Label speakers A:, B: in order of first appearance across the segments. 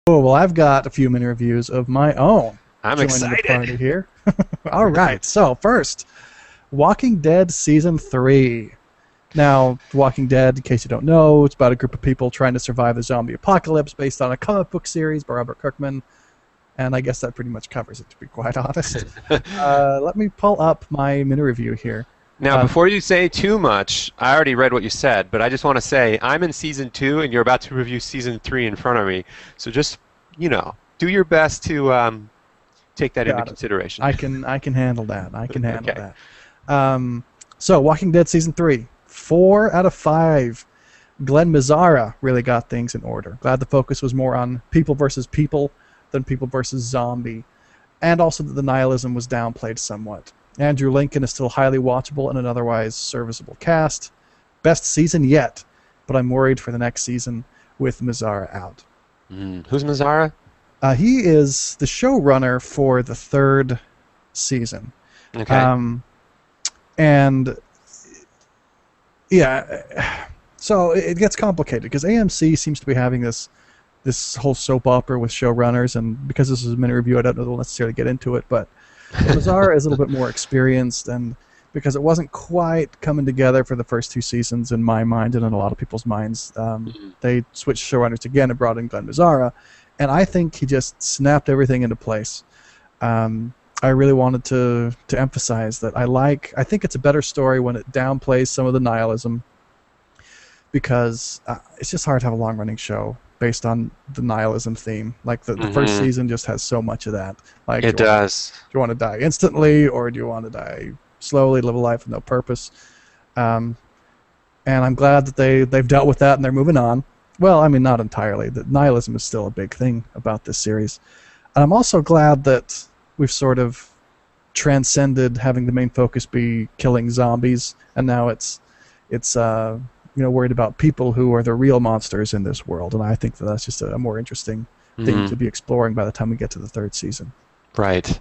A: Oh, well, I've got a few mini reviews of my own.
B: I'm
A: Joining the
B: excited.
A: party here. All right. So first, Walking Dead Season 3. Now, Walking Dead, in case you don't know, it's about a group of people trying to survive the zombie apocalypse based on a comic book series by Robert Kirkman. And I guess that pretty much covers it, to be quite honest. Let me pull up my mini review here.
B: Now, before you say too much, I already read what you said, but I just want to say I'm in season 2, and you're about to review season 3 in front of me. So just, do your best to take that into
A: Got it.
B: consideration.
A: I can handle that. I can handle
B: Okay.
A: that. So, Walking Dead Season 3. 4 out of 5. Glenn Mazzara really got things in order. Glad the focus was more on people versus people than people versus zombie. And also that the nihilism was downplayed somewhat. Andrew Lincoln is still highly watchable in an otherwise serviceable cast. Best season yet, but I'm worried for the next season with Mazzara out.
B: Who's Mazzara?
A: He is the showrunner for the 3rd season.
B: Okay.
A: And yeah, so it gets complicated because AMC seems to be having this whole soap opera with showrunners, and because this is a mini review, I don't know we'll necessarily get into it, but Mazzara is a little bit more experienced, and because it wasn't quite coming together for the first 2 seasons in my mind and in a lot of people's minds, they switched showrunners again and brought in Glenn Mazzara, and I think he just snapped everything into place. I really wanted to emphasize that I think it's a better story when it downplays some of the nihilism, because it's just hard to have a long-running show based on the nihilism theme. Like the first season just has so much of that. Like
B: It does.
A: Do you want to die instantly, or do you want to die slowly, live a life with no purpose? And I'm glad that they've dealt with that and they're moving on. Well, I mean, not entirely. The nihilism is still a big thing about this series. And I'm also glad that we've sort of transcended having the main focus be killing zombies, and now it's worried about people who are the real monsters in this world. And I think that's just a more interesting thing to be exploring by the time we get to the 3rd season.
B: Right.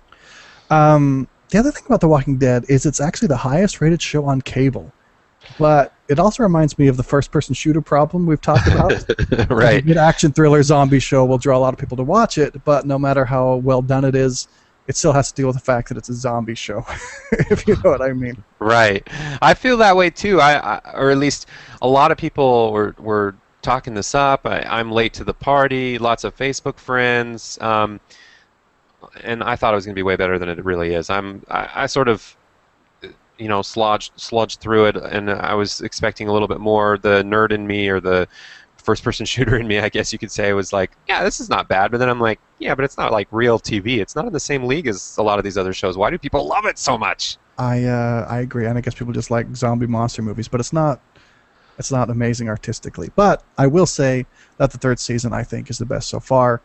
A: The other thing about The Walking Dead is it's actually the highest rated show on cable. But it also reminds me of the first-person shooter problem we've talked about.
B: Right.
A: A good action thriller zombie show will draw a lot of people to watch it, but no matter how well done it is, it still has to deal with the fact that it's a zombie show, if you know what I mean.
B: Right. I feel that way too. Or at least a lot of people were talking this up. I'm late to the party. Lots of Facebook friends. And I thought it was going to be way better than it really is. I sort of, sludged through it, and I was expecting a little bit more. The nerd in me, or the first-person shooter in me, I guess you could say, was like, yeah, this is not bad. But then I'm like, yeah, but it's not like real TV. It's not in the same league as a lot of these other shows. Why do people love it so much?
A: I agree, and I guess people just like zombie monster movies, but it's not amazing artistically. But I will say that the 3rd season, I think, is the best so far.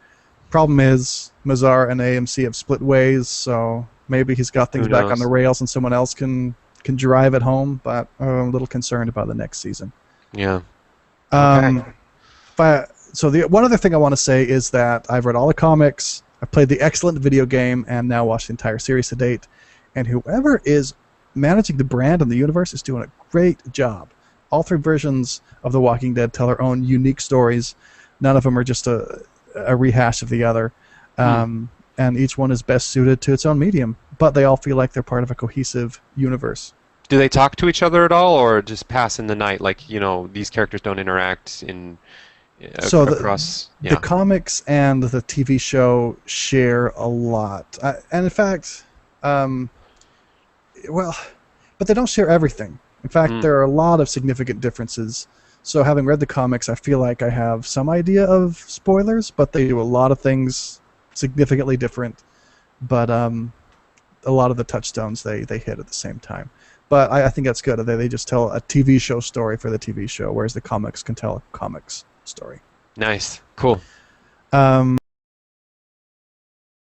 A: Problem is, Mazzara and AMC have split ways, so maybe he's got things back on the rails and someone else can drive it home, but I'm a little concerned about the next season.
B: Yeah. Okay.
A: So the one other thing I want to say is that I've read all the comics, I've played the excellent video game, and now watched the entire series to date, and whoever is managing the brand and the universe is doing a great job. All 3 versions of The Walking Dead tell their own unique stories. None of them are just a rehash of the other. And each one is best suited to its own medium, but they all feel like they're part of a cohesive universe.
B: Do they talk to each other at all, or just pass in the night? Like, these characters don't interact across.
A: The comics and the TV show share a lot, and in fact, but they don't share everything. In fact, there are a lot of significant differences. So, having read the comics, I feel like I have some idea of spoilers, but they do a lot of things significantly different. But a lot of the touchstones they hit at the same time. But I think that's good. They just tell a TV show story for the TV show, whereas the comics can tell a comics story.
B: Nice. Cool.